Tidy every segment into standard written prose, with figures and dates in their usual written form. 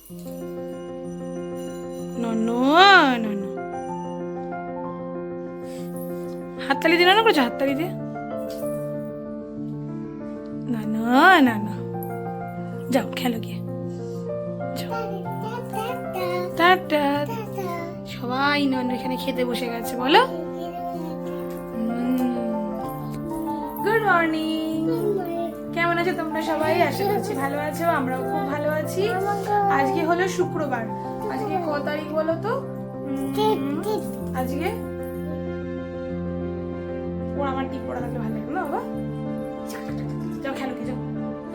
ননু ননু, হাততালি দিয়ে না করেছো, হাততালি দিয়ে। ননু ননু, যাও খেলো গিয়ে, যাও। টাটা। সবাই ননু এখানে খেতে বসে গেছে, বলো গুড মর্নিং। কেমন আছো তোমরা সবাই? আশা করছি ভালো আছো, আমরাও খুব ভালো আছি। আজকে হলো শুক্রবার। আজকে ক তারিখ বলো তো? আজকে ও আমার টিপ পড়া থাকলে ভালো লাগবে না বাবা। যাও খেলো কি, যাও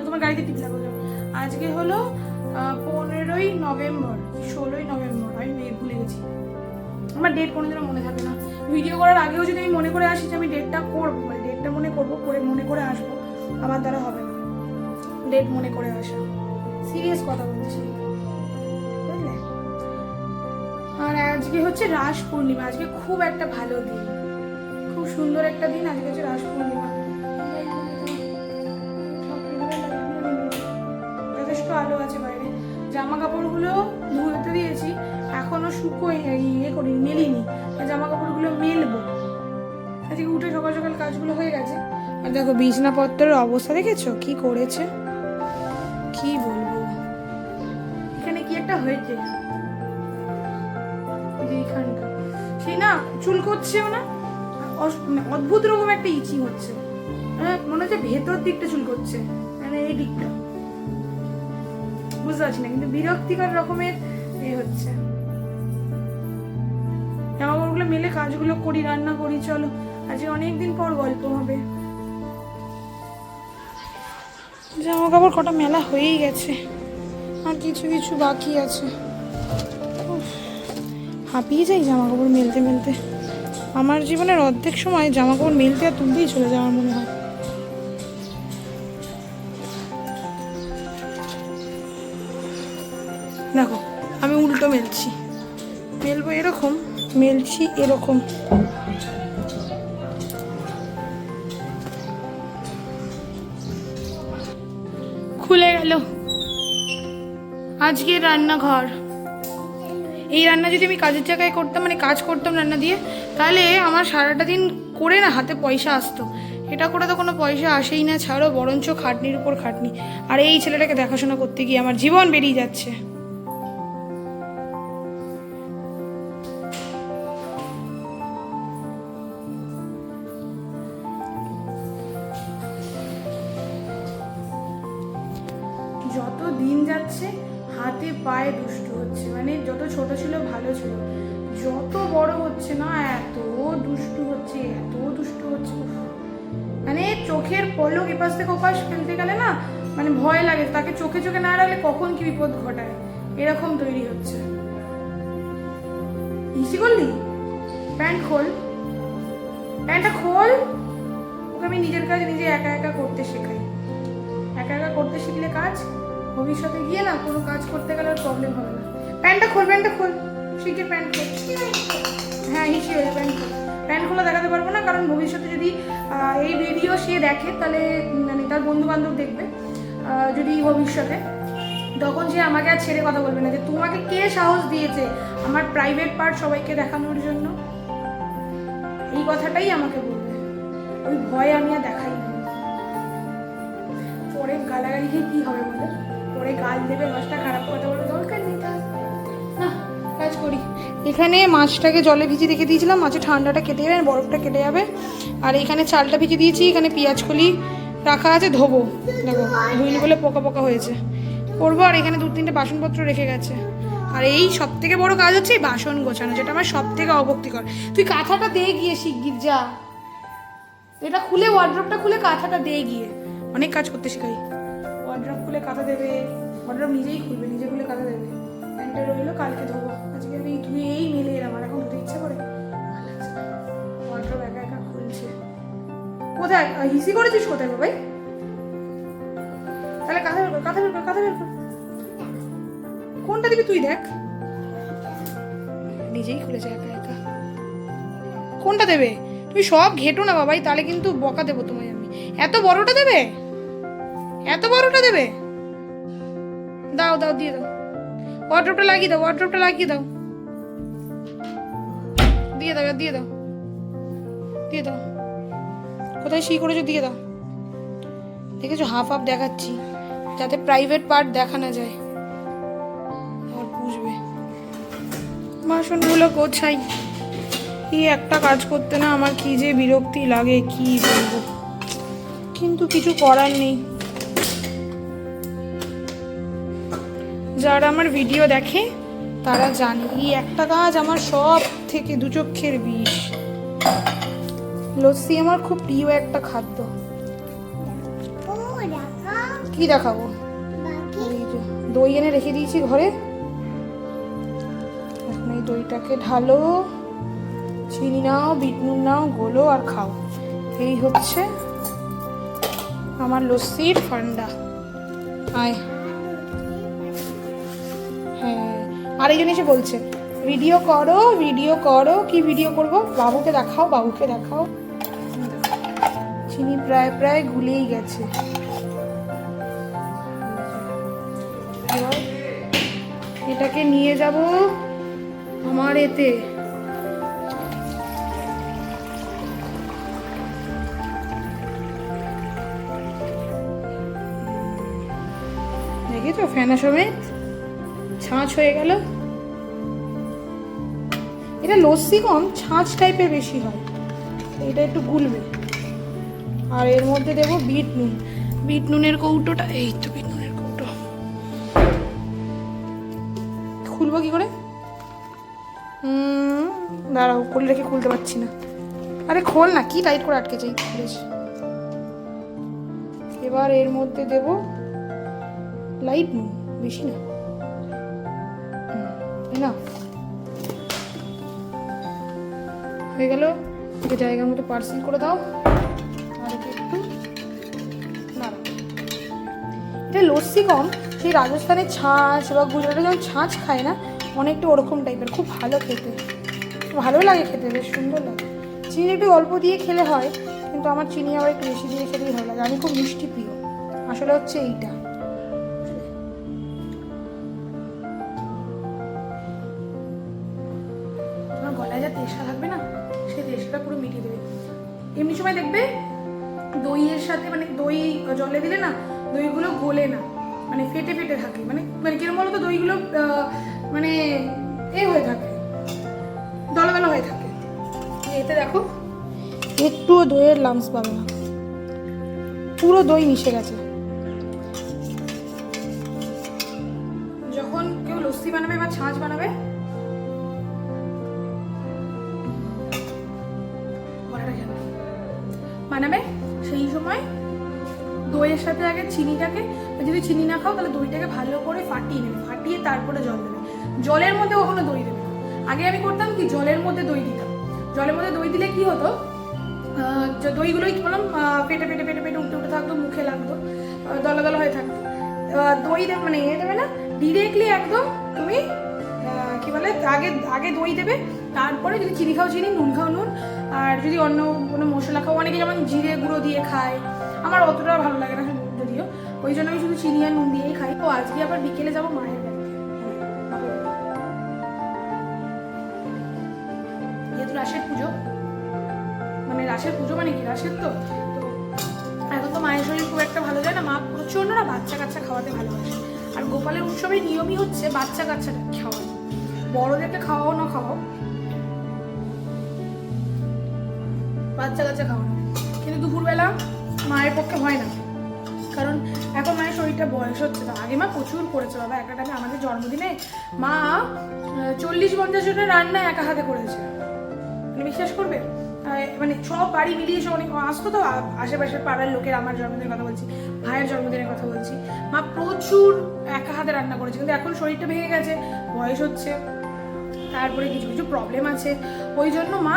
তোমার গাড়িতে টিপ লাগো, যাও। আজকে হলো 15ই নভেম্বর, 16ই নভেম্বর, আমি ভুলে গেছি। আমার ডেট কোনোদিনও মনে থাকে না। ভিডিও করার আগেও যদি আমি মনে করে আসি যে আমি ডেটটা করবো, মানে ডেটটা মনে করবো, করে মনে করে আসবো, আমার দ্বারা হবে না ডেট মনে করে আসা। সিরিয়াস কথা বলছি, বুঝলে? আর আজকে হচ্ছে রাস পূর্ণিমা। আজকে খুব একটা ভালো দিন, খুব সুন্দর একটা দিন। আজকে হচ্ছে রাস পূর্ণিমা। যথেষ্ট আলো আছে বাইরে। জামা কাপড়গুলো ধুতে দিয়েছি, এখনো করি মেলিনি। জামা কাপড়গুলো মেলবো। আজকে উঠে সকাল সকাল কাজগুলো হয়ে গেছে। আর দেখো বিছনাপত্রের অবস্থা দেখেছো কি করেছে, কি বলবো। এখানে কি একটা হয়েছে, এইখানটা সেই না চুল করছেও না, অদ্ভুত রকম একটা ইচিং হচ্ছে। মনে হচ্ছে ভেতর দিকটা চুল করছে, মানে এই দিকটা বুঝতে পারছি না, কিন্তু বিরক্তিকর রকমের হচ্ছে। জামা কাপড়গুলো মেলে কাজগুলো করি, রান্না করি। চলো আজকে অনেকদিন পর গল্প হবে। জামা কাপড় কটা মেলা হয়েই গেছে, আর কিছু কিছু বাকি আছে। হাঁপিয়ে যাই জামা কাপড় মেলতে মেলতে। আমার জীবনের অর্ধেক সময় জামা কাপড় মেলতে আর তুলতেই চলে যাওয়ার মনে হয়। দেখো আমি উল্টো মেলছি, মেলবো এরকম, মেলছি এরকম। খুলে গেল আজকে রান্নাঘর। এই রান্না যদি আমি কাজের জায়গায় করতাম, মানে কাজ করতাম রান্না দিয়ে, তাহলে আমার সারাটা দিন করে না হাতে পয়সা আসতো। এটা করে তো কোনো পয়সা আসেই না, ছাড়ো বরঞ্চ খাটনির উপর খাটনি। আর এই ছেলেটাকে দেখাশোনা করতে গিয়ে আমার জীবন বেরিয়ে যাচ্ছে। যত দিন যাচ্ছে হাতে পায়ে দুষ্টু হচ্ছে, মানে যত ছোট ছিল ভালো ছিল, যত বড় হচ্ছে না এত দুষ্টু হচ্ছে, এত দুষ্টু হচ্ছে। মানে চোখের পলক এপাশ থেকে ওপাশ ফেলতে গেলে না, মানে ভয় লাগে, তাকে চোখে চোখে না রাখলে কখন কি বিপদ ঘটায়, এরকম তৈরি হচ্ছে। ইসি করলি, প্যান্ট খোল, প্যান্টটা খোল। ওকে আমি নিজের কাজ নিজে একা একা করতে শেখাই। একা একা করতে শিখলে কাজ ভবিষ্যতে গিয়ে না কোনো কাজ করতে গেলে আর প্রবলেম হবে না। প্যান্টটা খোল, প্যান্টটা খোল, শিখে প্যান্ট খোল। হ্যাঁ হিসি হয়ে প্যান্ট খোল। প্যান্ট খোলা দেখাতে পারবো না, কারণ ভবিষ্যতে যদি এই ভিডিও সে দেখে, তাহলে মানে তার বন্ধু বান্ধব দেখবে যদি ভবিষ্যতে, তখন সে আমাকে আর ছেড়ে কথা বলবে না যে তোমাকে কে সাহস দিয়েছে আমার প্রাইভেট পার্ট সবাইকে দেখানোর জন্য। এই কথাটাই আমাকে বলবে, ওই ভয় আমি আর দেখাই না। পরে গালাগালি খেয়ে কি হবে বলে, পরে গাল দেবে, মাছটা খারাপ কথা বলে, দরকার নেই তার। না কাজ করি। এখানে মাছটাকে জলে ভিজিয়ে রেখে দিয়েছিলাম, মাছের ঠান্ডাটা কেটে যাবে, বরফটা কেটে যাবে। আর এখানে চালটা ভিজিয়ে দিয়েছি, এখানে পেঁয়াজ কলি রাখা আছে, ধোবো। দেখো ধুইনি বলে পোকা পোকা হয়েছে, করবো। আর এখানে 2-3টে বাসনপত্র রেখে গেছে। আর এই সব থেকে বড় কাজ হচ্ছে এই বাসন গোছানো, যেটা আমার সব থেকে অভক্তিকর। তুই কাঁথাটা দে গিয়ে শিগগির যা, এটা খুলে ওয়ার্ড্রপটা খুলে কাঁথাটা দে গিয়ে। অনেক কাজ করতে শেখাই। ওয়ার্ড্রপ খুলে কাঁথা দেবে, ওয়ার্ড্রপ নিজেই খুলবে, নিজে খুলে কাঁথা দেবে। প্যান্টটা রইলো, কালকে ধোবো। আজকে আমি ধুয়ে এই মেলে এলাম, আর এখন ধুতে ইচ্ছা করে। ওয়ার্ড্রপ একা একা খুলছে। কোথায় হিসি করেছিস কোথায় বাবাই? তাহলে কাঁথা বের কর, কাঁথা বের কর, কাঁথা বের কর। কোনটা দিবি তুই দেখ, নিজেই খুলেছে একা একা। কোনটা দেবে? তুমি সব ঘেটো না বাবাই, তাহলে কিন্তু বকা দেবো তোমায় আমি। এত বড়টা দেবে, এত বড়টা দেবে? দাও দাও দিয়ে দাও। ওয়ার্ড্রপটা লাগিয়ে দাও, ওয়ার্ড্রপটা লাগিয়ে দাও, দিয়ে দাও, দিয়ে দাও, দিয়ে দাও। কোথায় শি করেছো দিয়ে দাও। দেখেছো হাফ হাফ দেখাচ্ছি যাতে প্রাইভেট পার্ট দেখা না যায়, আর বুঝবে। বাসনগুলো গোছাই। এই একটা কাজ করতে না আমার কি যে বিরক্তি লাগে কি বলবো, কিন্তু কিছু করার নেই। যারা আমার ভিডিও দেখে তারা জানে এই একটা কাজ আমার সব থেকে দু চক্ষের বিষ। লস্যি আমার খুব প্রিয় একটা খাদ্য। কি দেখাবো? দই এনে রেখে দিয়েছি ঘরে, এখন এই দইটাকে ঢালো, চিনি নাও, বিট নুন নাও, গোলো আর খাও। এই হচ্ছে আমার লস্যির ফান্ডা। আয় হ্যাঁ, আরেকজন এসে বলছে ভিডিও করো, ভিডিও করো। কি ভিডিও করব? বাবুকে দেখাও, বাবুকে দেখাও। চিনি প্রায় প্রায় গুলিয়েই গেছে। এটাকে নিয়ে যাব আমার এতে, দেখেছো ফেনা সমেত ছাঁচ হয়ে গেল। এটা লস্যি কম ছাঁচ টাইপের বেশি হয়, এটা একটু গুলবে। আর এর মধ্যে দেবো বিট নুন, বিট নুনের কৌটোটা, এই তো বিট নুনের কৌটো। খুলবো কি করে? দাঁড়াও, খুলে রেখে খুলতে পারছি না। আরে খোল না, কি টাইট করে আটকেছে। বেশ, এবার এর মধ্যে দেব লাইট নুন, বেশি না, না হয়ে গেল। একে জায়গার মতো পার্সেল করে দাও। আর একটু এটা লস্যি কম, সেই রাজস্থানের ছাঁচ বা গুজরাটে যেমন ছাঁচ খায় না, অনেকটা ওরকম টাইপের, খুব ভালো খেতে, ভালো লাগে খেতে, বেশ সুন্দর লাগে। চিনি একটু অল্প দিয়ে খেলে হয়, কিন্তু আমার চিনি আবার একটু বেশি দিয়ে খেলেই ভালো লাগে। আমি খুব মিষ্টি প্রিয়, আসলে হচ্ছে এইটা। তোমার গলায় যা তেষ্টা থাকবে না, সেই তেষ্টাটা পুরো মিটিয়ে দেবে। এমনি সময় দেখবে দইয়ের সাথে, মানে দই জলে দিলে না দইগুলো গলে না, মানে ফেটে ফেটে থাকে, মানে মানে কিরকম বলো তো, দইগুলো মানে হয়ে থাকে, দলা দলা হয়ে থাকে। এতে দেখো একটুও দইয়ের লামস পাবে না, পুরো দই মিশে গেছে। যখন কেউ লস্যি বানাবে বা ছাঁচ বানাবে, সেই সময় দইয়ের সাথে আগে চিনিটাকে, যদি চিনি না খাও তাহলে দইটাকে ভালো করে ফাটিয়ে নেবে, ফাটিয়ে তারপরে জল দেবে। জলের মধ্যে কখনো দই দেবে না। আগে আমি করতাম কি, জলের মধ্যে দই দিতাম। জলের মধ্যে দই দিলে কি হতো, দইগুলোই কি বললাম পেটে পেটে পেটে পেটে উঠে উঠে থাকতো, মুখে লাগতো, দলা দলা হয়ে থাকতো। দই দেবে মানে দেবে না, ডিরেক্টলি একদম তুমি কি বলে আগে আগে দই দেবে, তারপরে যদি চিনি খাও চিনি, নুন খাও নুন, আর যদি অন্য কোনো মশলা খাও, অনেকে যেমন জিরে গুঁড়ো দিয়ে খায়, আমার অতটা ভালো লাগে না যদিও, ওই জন্য আমি শুধু চিনি আর নুন দিয়েই খাই। তো আজকে আবার বিকেলে যাবো মায়ের বাড়িতে, যেহেতু রাসের পুজো, মানে রাসের পুজো মানে কি রাসের, তো এখন তো মায়ের শরীর খুব একটা ভালো যায় না, মা প্রচন্ড না বাচ্চা কাচ্চা খাওয়াতে ভালোবাসে। আর গোপালের উৎসবের নিয়মই হচ্ছে বাচ্চা কাচ্চাটা খাওয়ানো, বড়দেরকে খাওয়াও না খাওয়াও, বাচ্চা কাচ্চা খাওয়ানো। কিন্তু দুপুরবেলা মায়ের পক্ষে হয় না, কারণ এখন মায়ের শরীরটা বয়স হচ্ছে। তো আগে মা প্রচুর করেছে বাবা, একটা টাইমে আমাদের জন্মদিনে মা 40-50 জনের রান্না একা হাতে করেছে, মানে বিশ্বাস করবে, মানে সব বাড়ি মিলিয়ে সব অনেক আসতো, তো আশেপাশের পাড়ার লোকের, আমার জন্মদিনের কথা বলছি, ভাইয়ের জন্মদিনের কথা বলছি, মা প্রচুর একা হাতে রান্না করেছে। কিন্তু এখন শরীরটা ভেঙে গেছে, বয়স হচ্ছে, তারপরে কিছু কিছু প্রবলেম আছে, ওই জন্য মা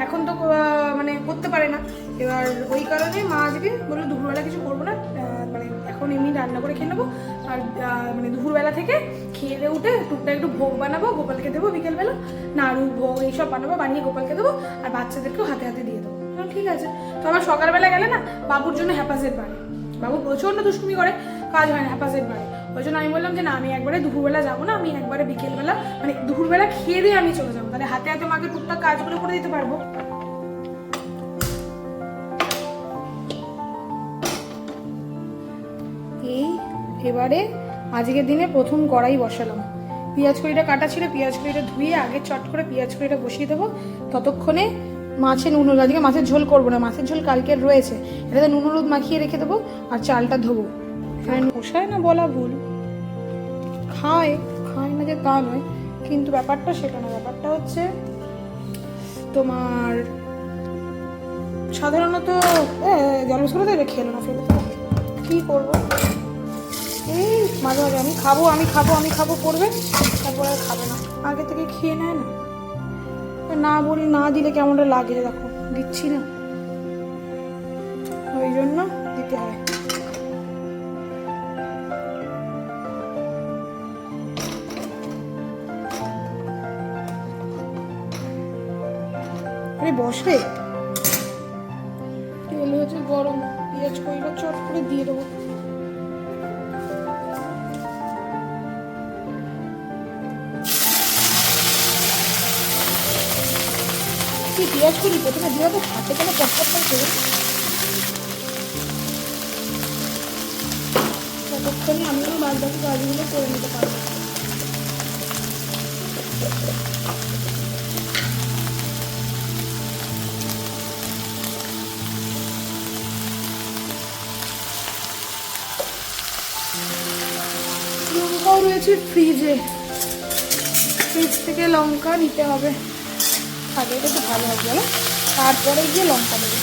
এখন তো মানে করতে পারে না। এবার ওই কারণে মা আজকে বললো দুপুরবেলা কিছু করবো না, মানে এখন এমনি রান্না করে খেয়ে নেবো, আর মানে দুপুরবেলা থেকে খেয়ে দিয়ে উঠে টুকটাক একটু ভোগ বানাবো, গোপালকে দেবো, বিকেলবেলা নাড়ু ভোগ এইসব বানাবো, বানিয়ে গোপালকে দেবো, আর বাচ্চাদেরকেও হাতে হাতে দিয়ে দেবো। ঠিক আছে। তো আবার সকালবেলা গেলে না বাবুর জন্য হ্যাপাজেট বাড়ে, বাবু প্রচণ্ড দুষ্টুমি করে, কাজ হয় না, হ্যাপাজেট বাড়ে, ওই জন্য আমি বললাম যে না, আমি একবারে দুপুরবেলা যাবো না, আমি একবারে বিকেলবেলা মানে দুপুরবেলা খেয়ে দিয়ে আমি চলে যাবো, তাহলে হাতে হাতে মাকে টুকটাক কাজগুলো করে দিতে পারবো। এই এবারে আজকের দিনে প্রথম কড়াই বসালাম, পেঁয়াজ কড়িটা কাটা ছিল, পেঁয়াজ কড়িটা ধুয়ে আগে চট করে পেঁয়াজ কড়িটা বসিয়ে দেবো। ততক্ষণে মাছের নুন হলুদ, আজকে মাছের ঝোল করবো না, মাছের ঝোল কালকের রয়েছে, এটাতে নুন হলুদ মাখিয়ে রেখে দেবো আর চালটা ধোবো। এখানে পোষায় না বলা ভুল, খায় না যে তা নয়, কিন্তু ব্যাপারটা সেটা না। ব্যাপারটা হচ্ছে তোমার সাধারণত জলস করে দেবে, খেলো না, ফেলে কী করবো। এই মাঝে মাঝে আমি খাবো করবে, তারপরে আর খাবে না, আগে থেকে খেয়ে নেয় না। না বলি, না দিলে কেমনটা লাগে, দেখো দিচ্ছি না, ওই জন্য দিতে হয়। আরে বসবে, তেল হচ্ছে গরম, পেঁয়াজ কড়িটা চট করে দিয়ে দেবো। পেঁয়াজ করি প্রথমে দিয়ে তো হাতে কোনো চটপট করে ততক্ষণে আমিও বাদ বাকি কাজগুলো করে নিতে পারবো। লঙ্কাও রয়েছে ফ্রিজে, ফ্রিজ থেকে লঙ্কা নিতে হবে, আগে এটা তো ভালো হবে বলো, তারপরে গিয়ে লঙ্কা দেবে।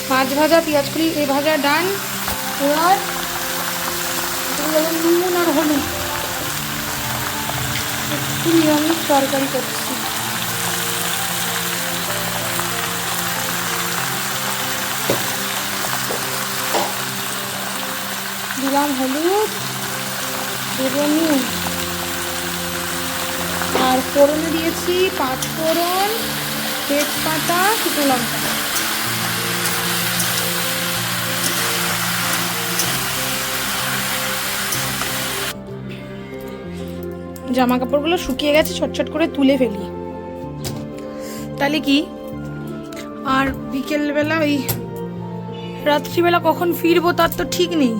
মাছ ভাজা, পেঁয়াজ কড়ি এই ভাজা ডান। এবার নুন আর হলুদ, একটু নিরামিষ তরকারি করছি। দিলাম হলুদ, দেবো নুন, আর ফোড়নে দিয়েছি 5 ফোড়ন, তেজপাতা, শুকনো লঙ্কা। জামা কাপড়গুলো শুকিয়ে গেছে, ছটছট করে তুলে ফেলি, তাহলে কি আর বিকেলবেলা ওই রাত্রিবেলা কখন ফিরবো তার তো ঠিক নেই,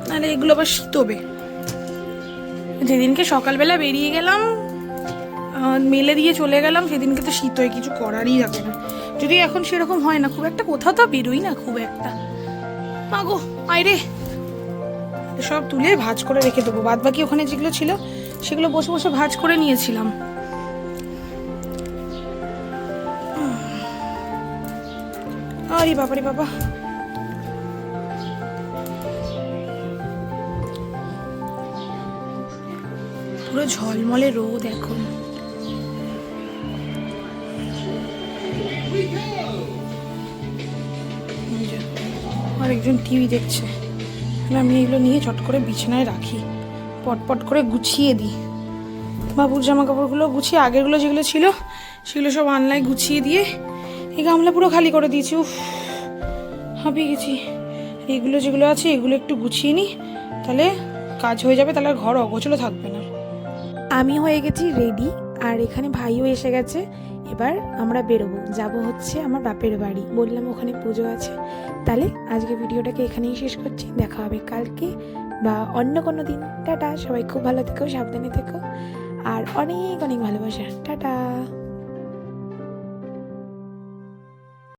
নাহলে এগুলো আবার শীতবে। যেদিনকে সকালবেলা বেরিয়ে গেলাম, মেলে দিয়ে চলে গেলাম, সেদিনকে তো শীত হয়ে কিছু করারই থাকে না। যদি এখন সেরকম হয় না খুব একটা, কোথাও তো বেরোই না খুব একটা। মাগো আইরে, সব তুলে ভাজ করে রেখে দেবো, বাদ বাকি ওখানে যেগুলো ছিল সেগুলো বসে বসে ভাজ করে নিয়েছিলাম। আরে বাবা রে বাবা, পুরো ঝলমলে রোদ এখন। আরেকজন টিভি দেখছে, আমি এগুলো নিয়ে চট করে বিছানায় রাখি, পটপট করে গুছিয়ে দিই। বাবুর জামা কাপড়গুলো গুছিয়ে, আগেরগুলো যেগুলো ছিল সেগুলো সব আনলায় গুছিয়ে দিয়ে এই গামলা পুরো খালি করে দিয়েছি। উফ, হাঁপিয়ে গেছি। এগুলো যেগুলো আছে এগুলো একটু গুছিয়ে নিই, তাহলে কাজ হয়ে যাবে, তাহলে ঘর অগোছলো থাকবে না। আমি হয়ে গেছি রেডি, আর এখানে ভাইও এসে গেছে। এবার আমরা বেরোবো, যাব হচ্ছে আমার বাপের বাড়ি, বললাম ওখানে পুজো আছে। তাহলে আজকে ভিডিওটাকে এখানেই শেষ করছি, দেখা হবে কালকে বা অন্য কোনো দিন। টাটা, সবাই খুব ভালো থেকো, সাবধানে থেকো, আর অনেক অনেক ভালোবাসা। টাটা।